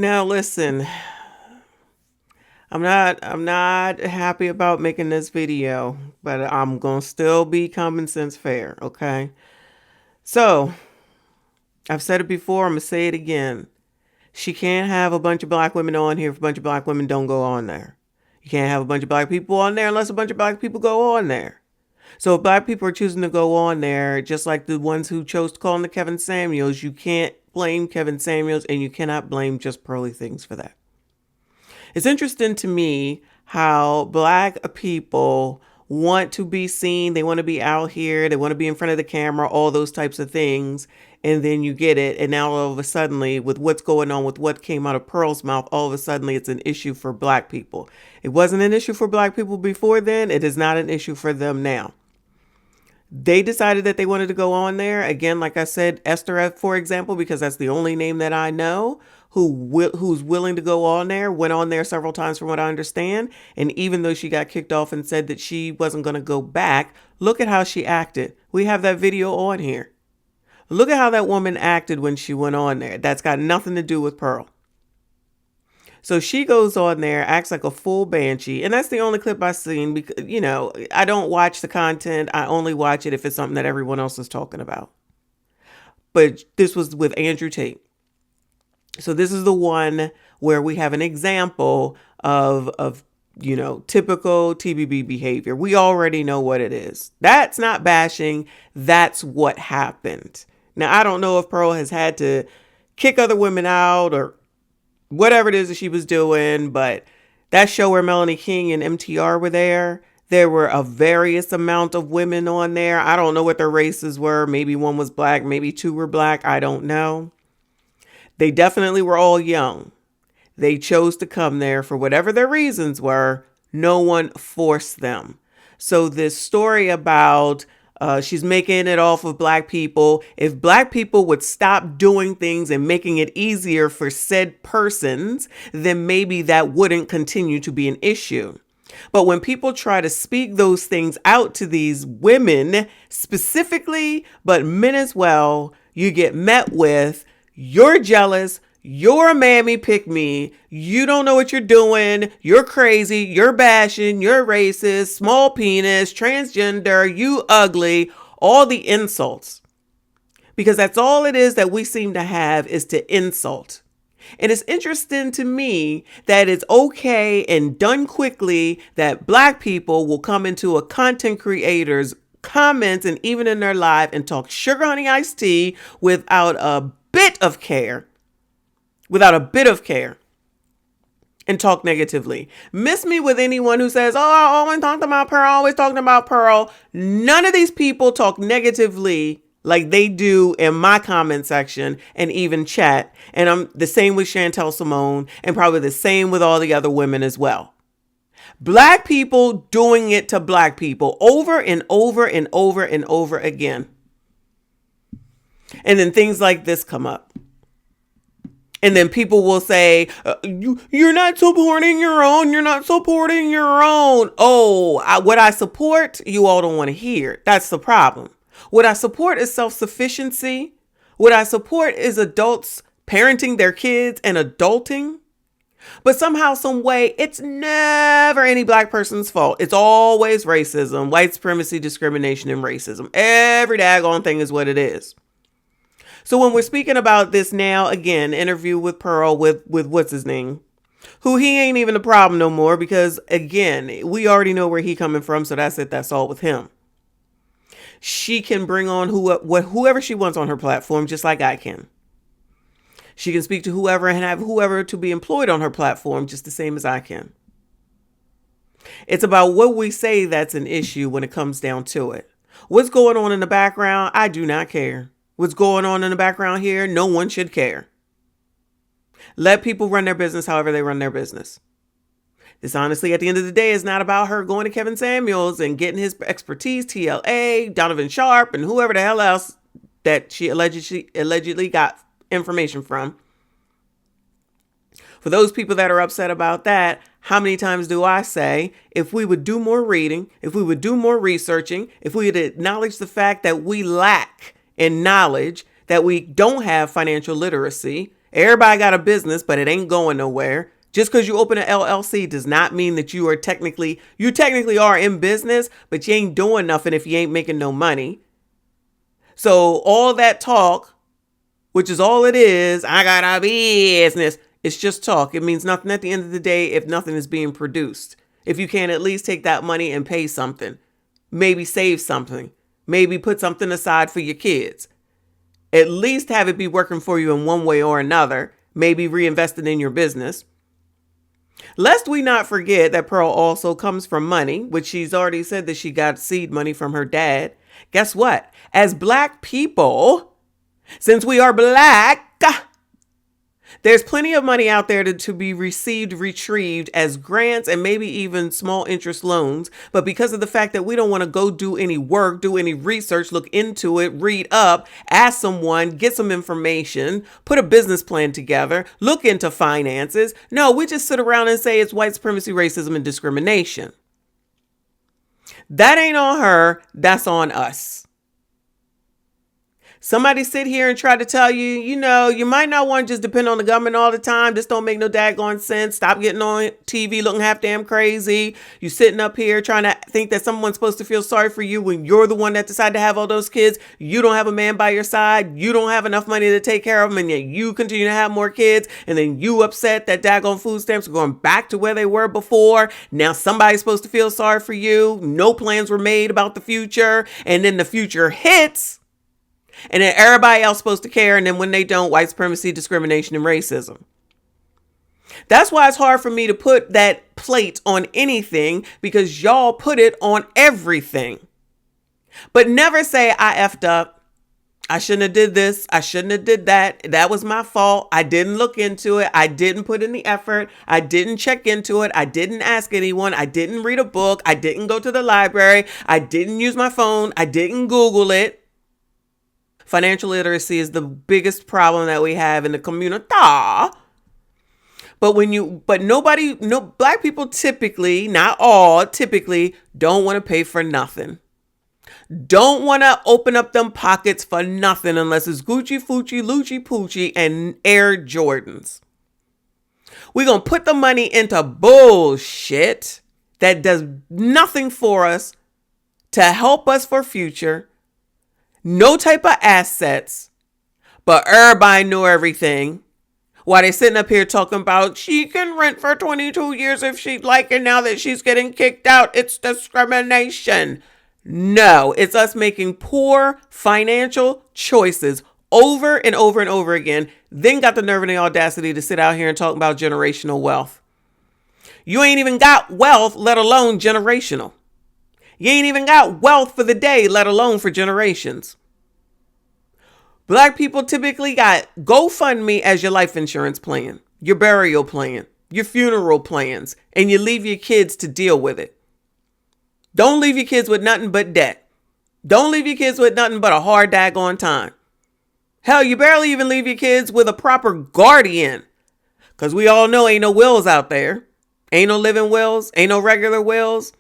Now listen, I'm not happy about making this video, but I'm going to still be common sense fair, okay? So, I've said it before, I'm going to say it again. She can't have a bunch of black women on here if a bunch of black women don't go on there. You can't have a bunch of black people on there unless a bunch of black people go on there. So if black people are choosing to go on there, just like the ones who chose to call on the Kevin Samuels, you can't blame Kevin Samuels and you cannot blame just Pearly Things for that. It's interesting to me how black people want to be seen. They want to be out here. They want to be in front of the camera, all those types of things. And then you get it. And now all of a sudden, with what's going on with what came out of Pearl's mouth, all of a sudden it's an issue for black people. It wasn't an issue for black people before then. It is not an issue for them now. They decided that they wanted to go on there. Again, like I said, Esther, for example, because that's the only name that I know who's willing to go on there, went on there several times from what I understand. And even though she got kicked off and said that she wasn't going to go back, look at how she acted. We have that video on here. Look at how that woman acted when she went on there. That's got nothing to do with Pearl. So she goes on there, acts like a full banshee. And that's the only clip I've seen because, I don't watch the content. I only watch it if it's something that everyone else is talking about. But this was with Andrew Tate. So this is the one where we have an example of typical TBB behavior. We already know what it is. That's not bashing. That's what happened. Now, I don't know if Pearl has had to kick other women out or whatever it is that she was doing, but that show where Melanie King and MTR were there were a various amount of women on there. I don't know what their races were. Maybe one was black, maybe two were black. I don't know. They definitely were all young. They chose to come there for whatever their reasons were. No one forced them. So this story about she's making it off of black people. If black people would stop doing things and making it easier for said persons, then maybe that wouldn't continue to be an issue. But when people try to speak those things out to these women specifically, but men as well, you get met with, you're jealous. You're a mammy pick me. You don't know what you're doing. You're crazy. You're bashing. You're racist, small penis, transgender, you ugly, all the insults. Because that's all it is that we seem to have is to insult. And it's interesting to me that it's okay and done quickly that black people will come into a content creator's comments and even in their live and talk sugar honey iced tea without a bit of care. And talk negatively. Miss me with anyone who says, oh, I always talked about Pearl, always talking about Pearl. None of these people talk negatively like they do in my comment section and even chat. And I'm the same with Chantel Simone and probably the same with all the other women as well. Black people doing it to black people over and over and over and over again. And then things like this come up. And then people will say, you're not supporting your own. You're not supporting your own. Oh, what I support, you all don't want to hear. That's the problem. What I support is self-sufficiency. What I support is adults parenting their kids and adulting. But somehow, some way, it's never any black person's fault. It's always racism, white supremacy, discrimination, and racism. Every daggone thing is what it is. So when we're speaking about this now, again, interview with Pearl with what's his name, who he ain't even a problem no more because, again, we already know where he coming from. So that's it. That's all with him. She can bring on whoever she wants on her platform, just like I can. She can speak to whoever and have whoever to be employed on her platform, just the same as I can. It's about what we say that's an issue when it comes down to it. What's going on in the background? I do not care. What's going on in the background here? No one should care. Let people run their business however they run their business. This honestly, at the end of the day, is not about her going to Kevin Samuels and getting his expertise, TLA, Donovan Sharp, and whoever the hell else that she allegedly got information from. For those people that are upset about that, how many times do I say, if we would do more reading, if we would do more researching, if we would acknowledge the fact that we lack in knowledge, that we don't have financial literacy, Everybody got a business, but it ain't going nowhere. Just because you open an LLC does not mean that you technically are in business, but you ain't doing nothing if you ain't making no money. So all that talk, which is all it is, I got a business, it's just talk. It means nothing at the end of the day if nothing is being produced. If you can't at least take that money and pay something, maybe save something, maybe put something aside for your kids. At least have it be working for you in one way or another, maybe reinvested in your business. Lest we not forget that Pearl also comes from money, which she's already said that she got seed money from her dad. Guess what? As Black people, since we are Black, there's plenty of money out there to be retrieved as grants and maybe even small interest loans. But because of the fact that we don't want to go do any work, do any research, look into it, read up, ask someone, get some information, put a business plan together, look into finances. No, we just sit around and say it's white supremacy, racism, and discrimination. That ain't on her. That's on us. Somebody sit here and try to tell you, you might not want to just depend on the government all the time. This don't make no daggone sense. Stop getting on TV looking half damn crazy. You sitting up here trying to think that someone's supposed to feel sorry for you when you're the one that decided to have all those kids. You don't have a man by your side. You don't have enough money to take care of them. And yet you continue to have more kids. And then you upset that daggone food stamps are going back to where they were before. Now somebody's supposed to feel sorry for you. No plans were made about the future. And then the future hits. And then everybody else supposed to care. And then when they don't, white supremacy, discrimination, and racism. That's why it's hard for me to put that plate on anything, because y'all put it on everything. But never say I effed up. I shouldn't have did this. I shouldn't have did that. That was my fault. I didn't look into it. I didn't put in the effort. I didn't check into it. I didn't ask anyone. I didn't read a book. I didn't go to the library. I didn't use my phone. I didn't Google it. Financial literacy is the biggest problem that we have in the community. But Black people typically, not all, typically don't want to pay for nothing. Don't want to open up them pockets for nothing unless it's Gucci, Fucci, Lucci, Poochie, and Air Jordans. We're going to put the money into bullshit that does nothing for us to help us for future. No type of assets, but everybody knew everything. While they sitting up here talking about she can rent for 22 years if she'd like, and now that she's getting kicked out, it's discrimination. No, it's us making poor financial choices over and over and over again, then got the nerve and the audacity to sit out here and talk about generational wealth. You ain't even got wealth, let alone generational. You ain't even got wealth for the day, let alone for generations. Black people typically got GoFundMe as your life insurance plan, your burial plan, your funeral plans, and you leave your kids to deal with it. Don't leave your kids with nothing but debt. Don't leave your kids with nothing but a hard daggone time. Hell, you barely even leave your kids with a proper guardian. Because we all know ain't no wills out there. Ain't no living wills. Ain't no regular wills.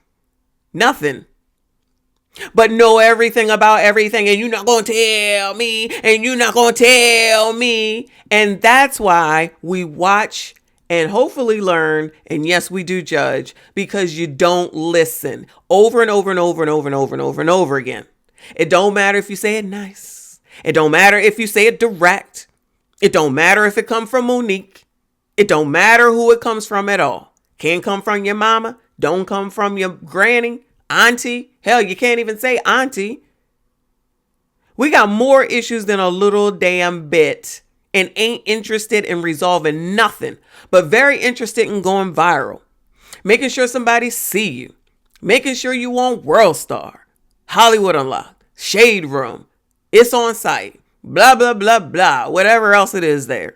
Nothing. But know everything about everything, and you're not going to tell me, and you're not going to tell me. And that's why we watch and hopefully learn, and yes, we do judge, because you don't listen over and over and over and over and over and over and over again. It don't matter if you say it nice. It don't matter if you say it direct. It don't matter if it comes from Monique. It don't matter who it comes from at all. Can't come from your mama. Don't come from your granny. Auntie, hell, you can't even say auntie. We got more issues than a little damn bit and ain't interested in resolving nothing, but very interested in going viral, making sure somebody see you, making sure you on World Star, Hollywood Unlocked, Shade Room, It's on Site, blah, blah, blah, blah, whatever else it is there.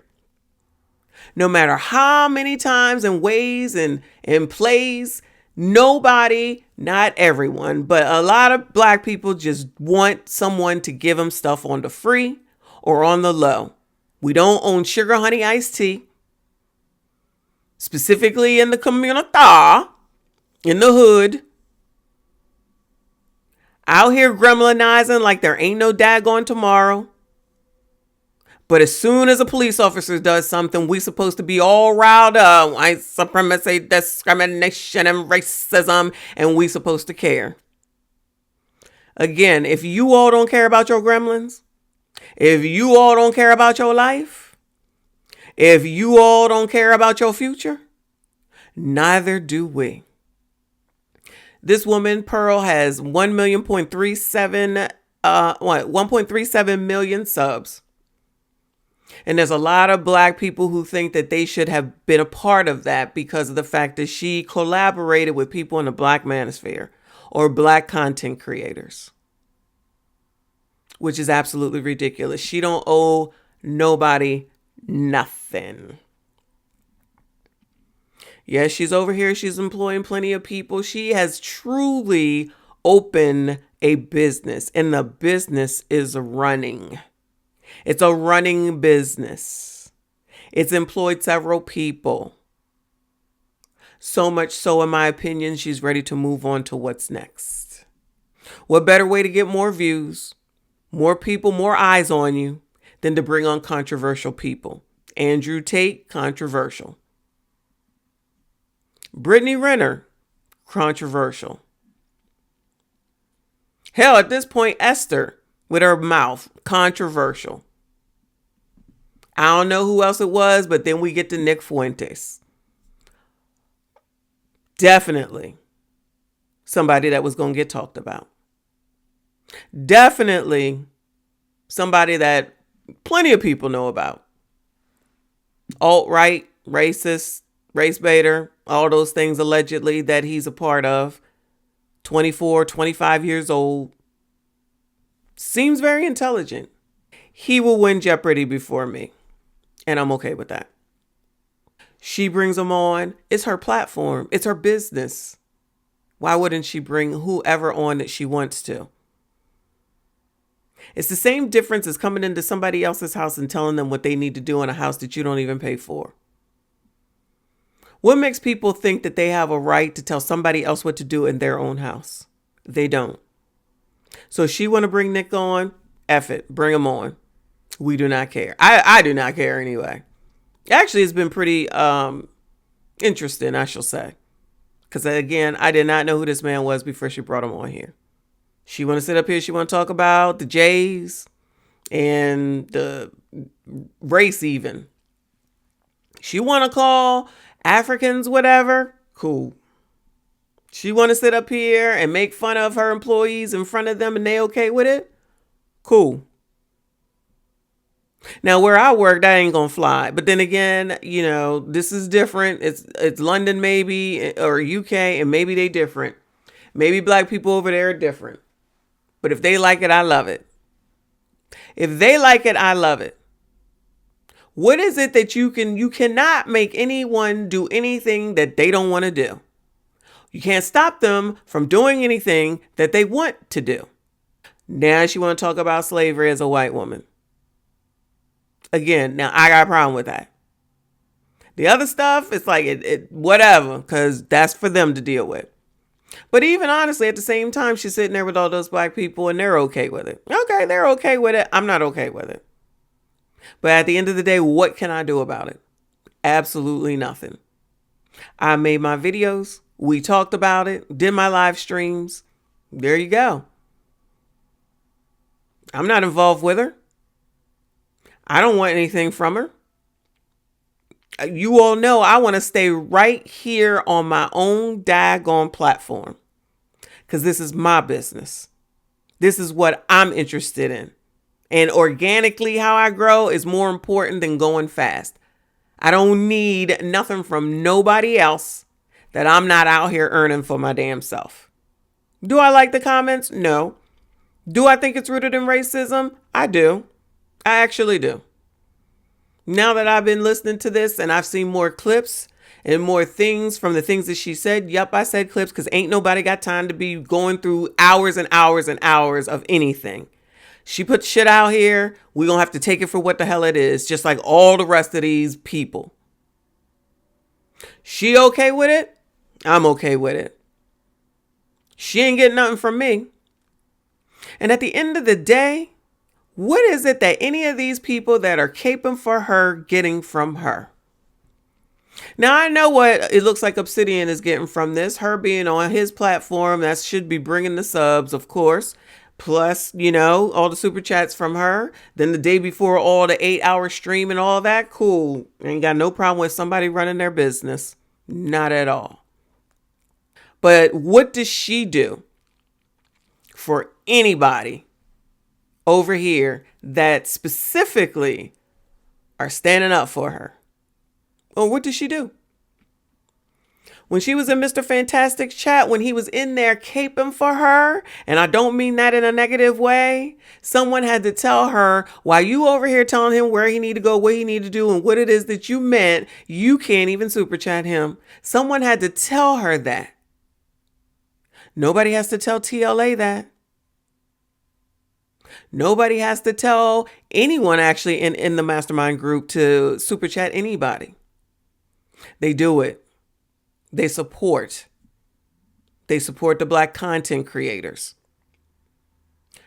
No matter how many times and ways and plays, nobody, not everyone, but a lot of Black people just want someone to give them stuff on the free or on the low. We don't own sugar honey iced tea, specifically in the community, in the hood. Out here gremlinizing like there ain't no daggone tomorrow. But as soon as a police officer does something, we supposed to be all riled up. White supremacy, discrimination, and racism, and we supposed to care. Again, if you all don't care about your gremlins, if you all don't care about your life, if you all don't care about your future, neither do we. This woman, Pearl, has 1.37 million subs. And there's a lot of black people who think that they should have been a part of that because of the fact that she collaborated with people in the black manosphere or black content creators, which is absolutely ridiculous. She don't owe nobody nothing. Yes, she's over here. She's employing plenty of people. She has truly opened a business, and the business is running. It's a running business. It's employed several people. So much so, in my opinion, she's ready to move on to what's next. What better way to get more views, more people, more eyes on you than to bring on controversial people? Andrew Tate, controversial. Brittany Renner, controversial. Hell, at this point, Esther with her mouth, controversial. I don't know who else it was, but then we get to Nick Fuentes. Definitely somebody that was going to get talked about. Definitely somebody that plenty of people know about. Alt-right, racist, race baiter, all those things allegedly that he's a part of. 24, 25 years old. Seems very intelligent. He will win Jeopardy before me. And I'm okay with that. She brings them on. It's her platform. It's her business. Why wouldn't she bring whoever on that she wants to? It's the same difference as coming into somebody else's house and telling them what they need to do in a house that you don't even pay for. What makes people think that they have a right to tell somebody else what to do in their own house? They don't. So if she want to bring Nick on, F it, bring him on. We do not care. I do not care anyway. Actually, it's been pretty interesting, I shall say. Because again, I did not know who this man was before she brought him on here. She want to sit up here. She want to talk about the Jays and the race even. She want to call Africans whatever. Cool. She want to sit up here and make fun of her employees in front of them and they okay with it? Cool. Now, where I work, that ain't gonna fly. But then again, you know, this is different. It's London maybe, or UK, and maybe they different. Maybe black people over there are different. But if they like it, I love it. If they like it, I love it. What is it that you cannot make anyone do anything that they don't want to do? You can't stop them from doing anything that they want to do. Now she want to talk about slavery as a white woman. Again, now I got a problem with that. The other stuff, it's like it whatever, because that's for them to deal with. But even honestly, at the same time, she's sitting there with all those black people and they're okay with it. Okay, they're okay with it. I'm not okay with it. But at the end of the day, what can I do about it? Absolutely nothing. I made my videos. We talked about it. Did my live streams. There you go. I'm not involved with her. I don't want anything from her. You all know I want to stay right here on my own daggone platform because this is my business. This is what I'm interested in. And organically, how I grow is more important than going fast. I don't need nothing from nobody else that I'm not out here earning for my damn self. Do I like the comments? No. Do I think it's rooted in racism? I do. I actually do. Now that I've been listening to this and I've seen more clips and more things from the things that she said. Yep, I said clips because ain't nobody got time to be going through hours and hours and hours of anything. She put shit out here. We're going to have to take it for what the hell it is, just like all the rest of these people. She okay with it? I'm okay with it. She ain't getting nothing from me. And at the end of the day, What is it that any of these people that are caping for her getting from her? Now, I know what it looks like Obsidian is getting from this. Her being on his platform, that should be bringing the subs, of course. Plus, all the super chats from her. Then the day before, all the 8-hour stream and all that. Cool. Ain't got no problem with somebody running their business. Not at all. But what does she do for anybody over here that specifically are standing up for her? Well, what did she do? When she was in Mr. Fantastic's chat, when he was in there caping for her, and I don't mean that in a negative way, someone had to tell her, while you over here telling him where he need to go, what he need to do, and what it is that you meant, you can't even super chat him. Someone had to tell her that. Nobody has to tell TLA that. Nobody has to tell anyone actually in the mastermind group to super chat anybody. They do it. They support the Black content creators.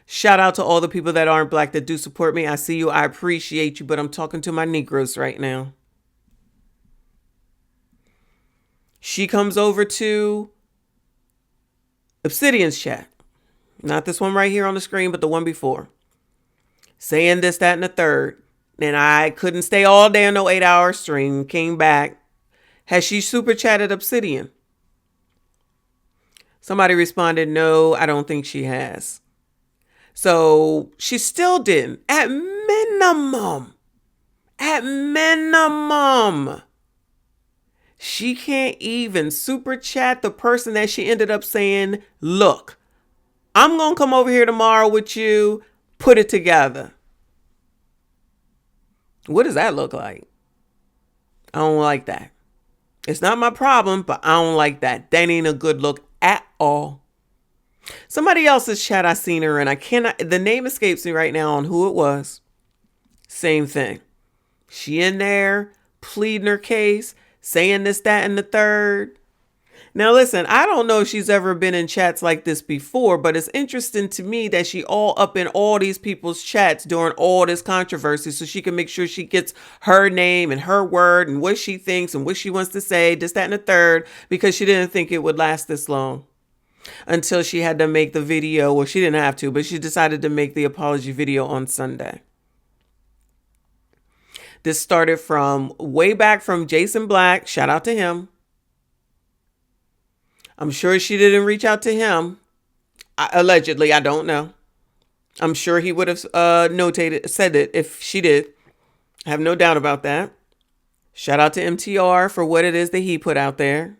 Shout out to all the people that aren't Black that do support me. I see you. I appreciate you, but I'm talking to my Negroes right now. She comes over to Obsidian's chat. Not this one right here on the screen, but the one before. Saying this, that, and the third. And I couldn't stay all day on no 8-hour stream. Came back. Has she super chatted Obsidian? Somebody responded, no, I don't think she has. So she still didn't. At minimum, she can't even super chat the person that she ended up saying, look, I'm going to come over here tomorrow with you. Put it together. What does that look like? I don't like that. It's not my problem, but I don't like that. That ain't a good look at all. Somebody else's chat I seen her in. The name escapes me right now on who it was. Same thing. She in there pleading her case, saying this, that, and the third. Now, listen, I don't know if she's ever been in chats like this before, but it's interesting to me that she all up in all these people's chats during all this controversy so she can make sure she gets her name and her word and what she thinks and what she wants to say, this, that, and the third, because she didn't think it would last this long until she had to make the video. Well, she didn't have to, but she decided to make the apology video on Sunday. This started from way back from Jason Black. Shout out to him. I'm sure she didn't reach out to him. Allegedly, I don't know. I'm sure he would have said it if she did. I have no doubt about that. Shout out to MTR for what it is that he put out there.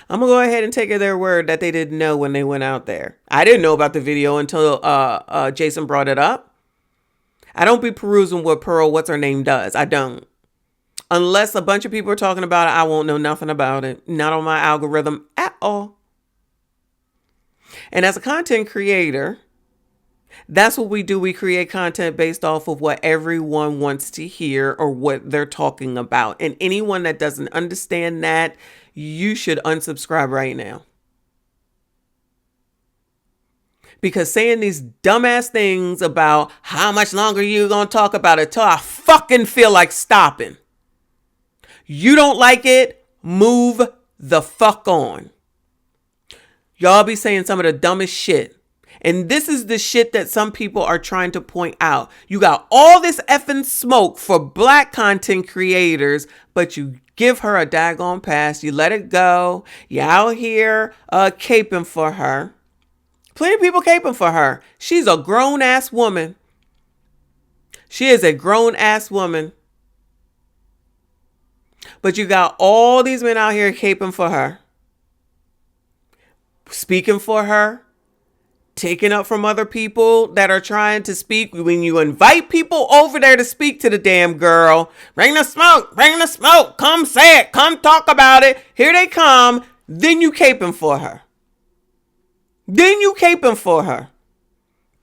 I'm going to go ahead and take their word that they didn't know when they went out there. I didn't know about the video until Jason brought it up. I don't be perusing what Pearl, what's her name, does. I don't. Unless a bunch of people are talking about it, I won't know nothing about it. Not on my algorithm at all. And as a content creator, that's what we do. We create content based off of what everyone wants to hear or what they're talking about. And anyone that doesn't understand that, you should unsubscribe right now. Because saying these dumbass things about how much longer you gonna talk about it till I fucking feel like stopping. You don't like it, move the fuck on. Y'all be saying some of the dumbest shit. And this is the shit that some people are trying to point out. You got all this effing smoke for Black content creators, but you give her a daggone pass. You let it go. You out here caping for her. Plenty of people caping for her. She's a grown ass woman. She is a grown ass woman. But you got all these men out here caping for her. Speaking for her. Taking up from other people that are trying to speak. When you invite people over there to speak to the damn girl, bring the smoke, come say it, come talk about it. Here they come. Then you caping for her.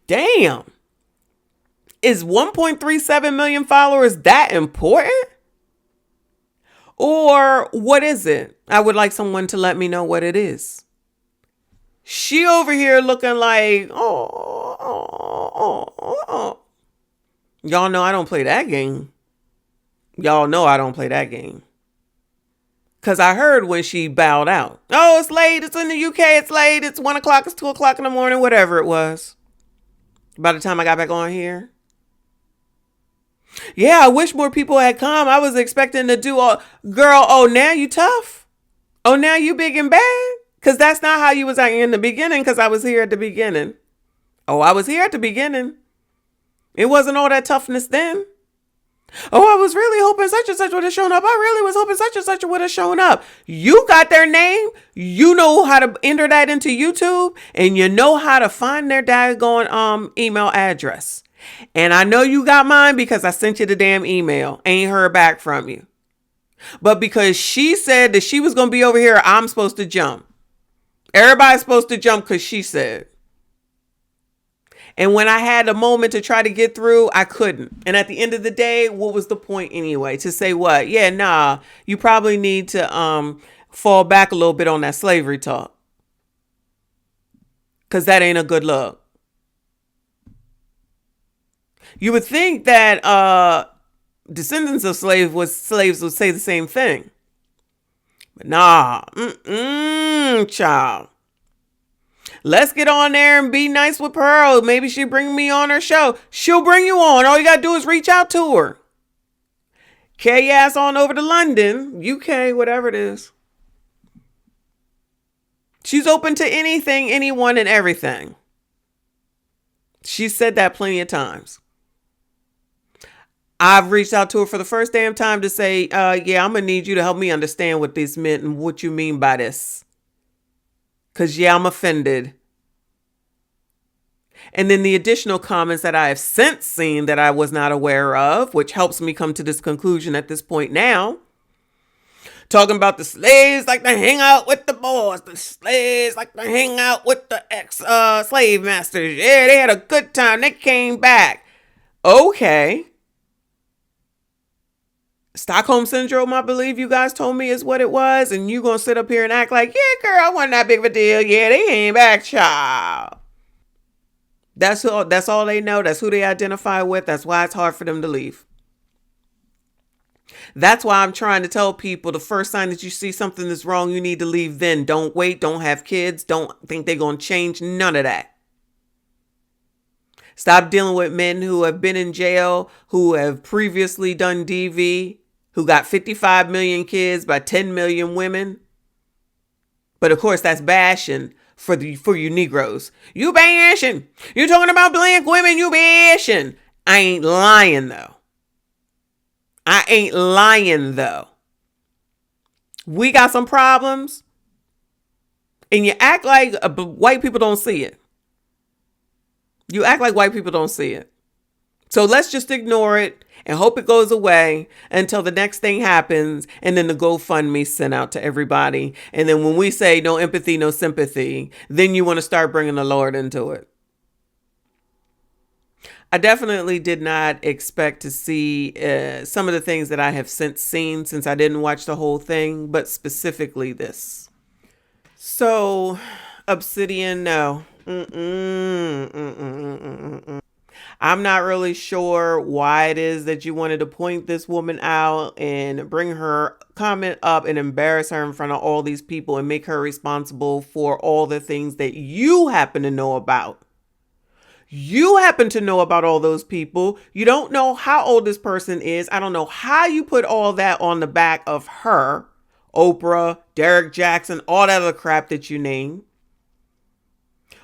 Damn. Is 1.37 million followers that important? Or what is it? I would like someone to let me know what it is. She over here looking like, oh. Y'all know I don't play that game. Y'all know I don't play that game. Because I heard when she bowed out. Oh, it's late. It's in the UK. It's late. It's 1 o'clock. It's 2 o'clock in the morning. Whatever it was. By the time I got back on here. Yeah, I wish more people had come. I was expecting to do all. Girl, oh, now you tough? Oh, now you big and bad? Because that's not how you was acting in the beginning, because I was here at the beginning. Oh, I was here at the beginning. It wasn't all that toughness then. Oh, I was really hoping such and such would have shown up. I really was hoping such and such would have shown up. You got their name. You know how to enter that into YouTube, and you know how to find their daggone email address. And I know you got mine because I sent you the damn email. Ain't heard back from you. But because she said that she was going to be over here, I'm supposed to jump. Everybody's supposed to jump because she said. And when I had a moment to try to get through, I couldn't. And at the end of the day, what was the point anyway? To say what? Yeah, nah, you probably need to fall back a little bit on that slavery talk. Because that ain't a good look. You would think that descendants of slaves would say the same thing. But nah, child. Let's get on there and be nice with Pearl. Maybe she'll bring me on her show. She'll bring you on. All you got to do is reach out to her. Carry your ass on over to London, UK, whatever it is. She's open to anything, anyone, and everything. She said that plenty of times. I've reached out to her for the first damn time to say, yeah, I'm going to need you to help me understand what this meant and what you mean by this. Because, yeah, I'm offended. And then the additional comments that I have since seen that I was not aware of, which helps me come to this conclusion at this point now. Talking about the slaves like to hang out with the boys. The slaves like to hang out with the ex-slave masters. Yeah, they had a good time. They came back. Okay. Stockholm Syndrome, I believe you guys told me is what it was. And you going to sit up here and act like, yeah, girl, I wasn't that big of a deal. Yeah, they ain't back, child. That's all they know. That's who they identify with. That's why it's hard for them to leave. That's why I'm trying to tell people the first sign that you see something that's wrong, you need to leave then. Don't wait. Don't have kids. Don't think they're going to change. None of that. Stop dealing with men who have been in jail, who have previously done DV, who got 55 million kids by 10 million women. But of course, that's bashing for you Negroes. You bashing. You're talking about black women. You bashing. I ain't lying, though. We got some problems. And you act like white people don't see it. You act like white people don't see it. So let's just ignore it and hope it goes away until the next thing happens. And then the GoFundMe sent out to everybody. And then when we say no empathy, no sympathy, then you want to start bringing the Lord into it. I definitely did not expect to see some of the things that I have since seen since I didn't watch the whole thing, but specifically this. So, Obsidian, no. I'm not really sure why it is that you wanted to point this woman out and bring her comment up and embarrass her in front of all these people and make her responsible for all the things that you happen to know about. You happen to know about all those people. You don't know how old this person is. I don't know how you put all that on the back of her, Oprah, Derek Jackson, all that other crap that you name.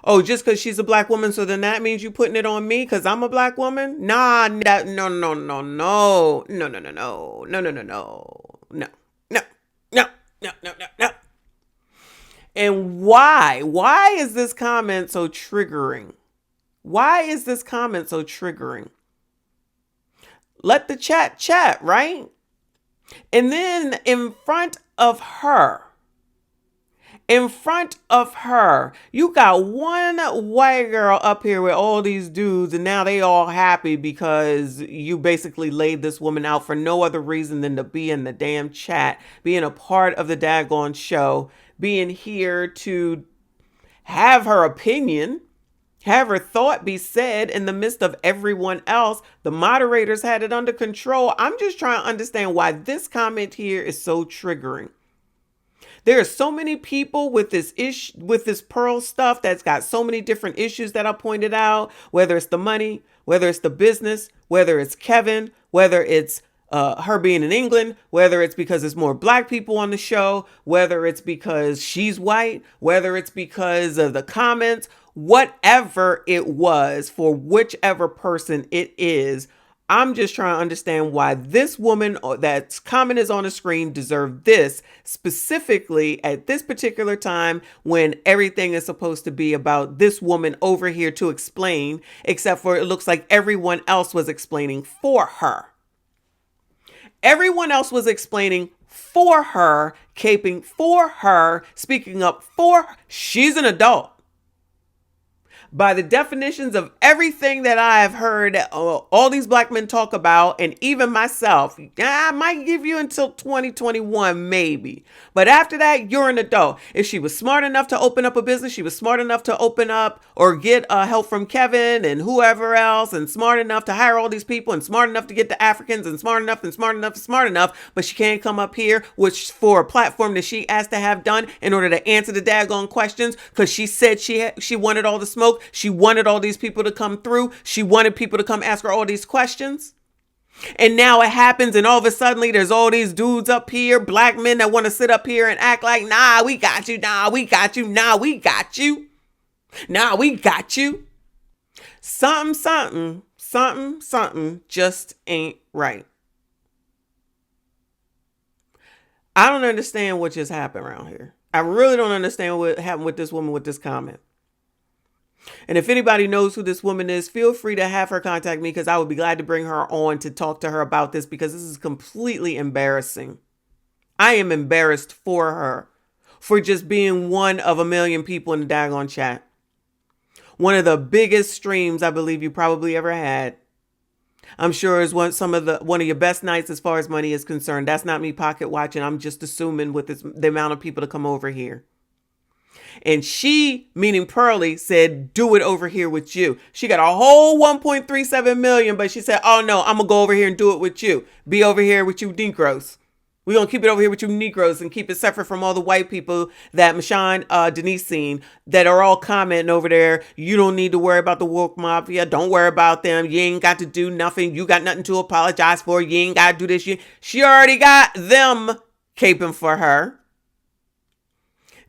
Oh, just because she's a black woman, so then that means you putting it on me because I'm a black woman? Nah, no. And why? Why is this comment so triggering? Why is this comment so triggering? Let the chat, right? And then in front of her, you got one white girl up here with all these dudes, and now they all happy because you basically laid this woman out for no other reason than to be in the damn chat, being a part of the daggone show, being here to have her opinion. Have her thought be said in the midst of everyone else. The moderators had it under control. I'm just trying to understand why this comment here is so triggering. There are so many people with this issue, with this Pearl stuff that's got so many different issues that I pointed out, whether it's the money, whether it's the business, whether it's Kevin, whether it's her being in England, whether it's because there's more black people on the show, whether it's because she's white, whether it's because of the comments, whatever it was for whichever person it is. I'm just trying to understand why this woman that's comment is on the screen deserved this specifically at this particular time when everything is supposed to be about this woman over here to explain, except for it looks like everyone else was explaining for her. Everyone else was explaining for her, caping for her, speaking up for her. She's an adult. By the definitions of everything that I have heard all these black men talk about, and even myself, I might give you until 2021, maybe. But after that, you're an adult. If she was smart enough to open up a business, she was smart enough to open up or get help from Kevin and whoever else, and smart enough to hire all these people, and smart enough to get the Africans, and smart enough, but she can't come up here, which for a platform that she asked to have done in order to answer the daggone questions, because she said she wanted all the smoke. She wanted all these people to come through. She wanted people to come ask her all these questions. And now it happens, and all of a sudden there's all these dudes up here, black men that want to sit up here and act like, nah, we got you, nah, we got you, nah, we got you, nah, we got you. Something just ain't right. I don't understand what just happened around here. I really don't understand what happened with this woman with this comment. And if anybody knows who this woman is, feel free to have her contact me, because I would be glad to bring her on to talk to her about this, because this is completely embarrassing. I am embarrassed for her for just being one of a million people in the daggone chat. One of the biggest streams I believe you probably ever had. I'm sure is one of your best nights as far as money is concerned. That's not me pocket watching. I'm just assuming with the amount of people to come over here. And she, meaning Pearly, said, do it over here with you. She got a whole 1.37 million, but she said, oh no, I'm going to go over here and do it with you. Be over here with you Negroes. We're going to keep it over here with you Negroes and keep it separate from all the white people that MICHONDENYSE seen that are all commenting over there. You don't need to worry about the woke mafia. Don't worry about them. You ain't got to do nothing. You got nothing to apologize for. You ain't got to do this. She already got them caping for her.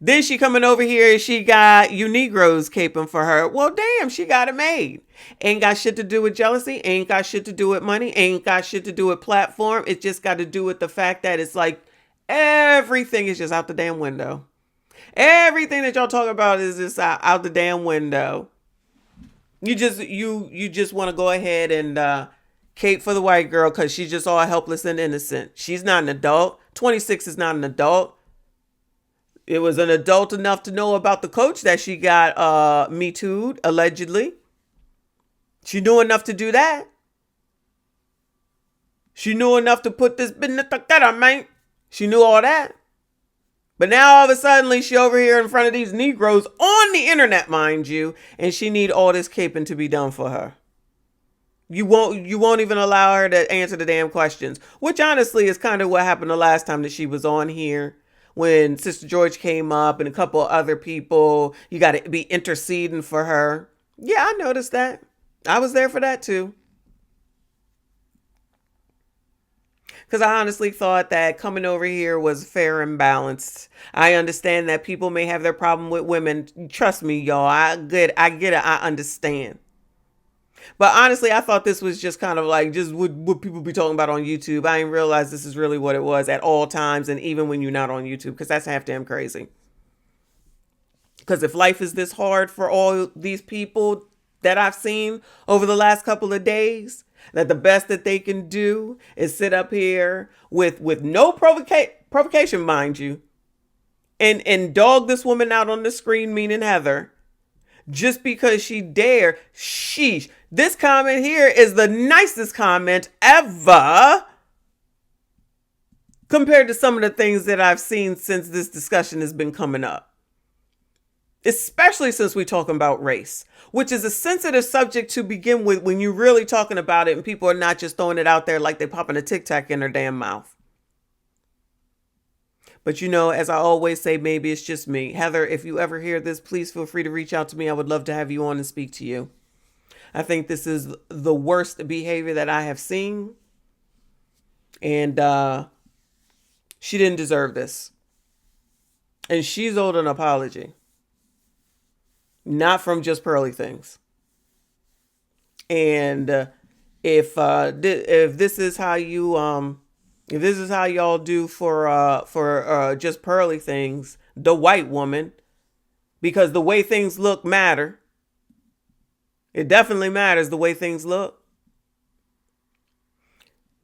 Then she coming over here and she got you Negroes caping for her. Well, damn, she got it made. Ain't got shit to do with jealousy. Ain't got shit to do with money. Ain't got shit to do with platform. It just got to do with the fact that it's like everything is just out the damn window. Everything that y'all talk about is just out the damn window. You just want to go ahead and cape for the white girl because she's just all helpless and innocent. She's not an adult. 26 is not an adult. It was an adult enough to know about the coach that she got Me Too'd, allegedly. She knew enough to do that. She knew enough to put this business together, man. She knew all that. But now all of a sudden she over here in front of these Negroes on the internet, mind you, and she need all this caping to be done for her. You won't even allow her to answer the damn questions, which honestly is kind of what happened the last time that she was on here. When Sister George came up and a couple other people, you got to be interceding for her. Yeah, I noticed that. I was there for that too. Because I honestly thought that coming over here was fair and balanced. I understand that people may have their problem with women. Trust me, y'all. I get it. I understand. But honestly, I thought this was just kind of like just what people be talking about on YouTube. I didn't realize this is really what it was at all times. And even when you're not on YouTube, because that's half damn crazy. Because if life is this hard for all these people that I've seen over the last couple of days, that the best that they can do is sit up here with no provocation, mind you, and dog this woman out on the screen, meaning Heather, just because she dare. Sheesh. This comment here is the nicest comment ever compared to some of the things that I've seen since this discussion has been coming up. especially since we're talking about race, which is a sensitive subject to begin with when you're really talking about it and people are not just throwing it out there like they're popping a Tic Tac in their damn mouth. But as I always say, maybe it's just me. Heather, if you ever hear this, please feel free to reach out to me. I would love to have you on and speak to you. I think this is the worst behavior that I have seen. And she didn't deserve this. And she's owed an apology. Not from just Pearly Things. And if this is how you if this is how y'all do for just Pearly Things, the white woman, because the way things look matter. It definitely matters the way things look.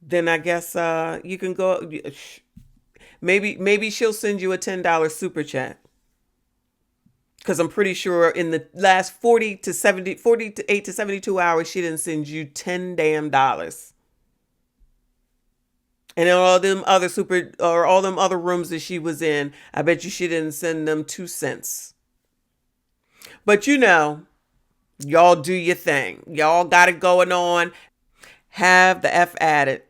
Then I guess you can go. Maybe she'll send you a $10 super chat. Because I'm pretty sure in the last 48 to 72 hours, she didn't send you 10 damn dollars. And in all them other rooms that she was in, I bet you she didn't send them 2 cents. But y'all do your thing. Y'all got it going on. Have the F at it.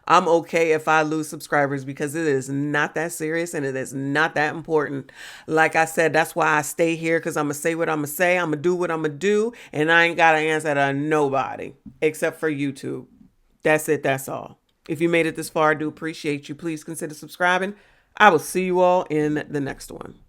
I'm okay if I lose subscribers because it is not that serious and it is not that important. Like I said, that's why I stay here, because I'm going to say what I'm going to say. I'm going to do what I'm going to do. And I ain't got to answer to nobody except for YouTube. That's it. That's all. If you made it this far, I do appreciate you. Please consider subscribing. I will see you all in the next one.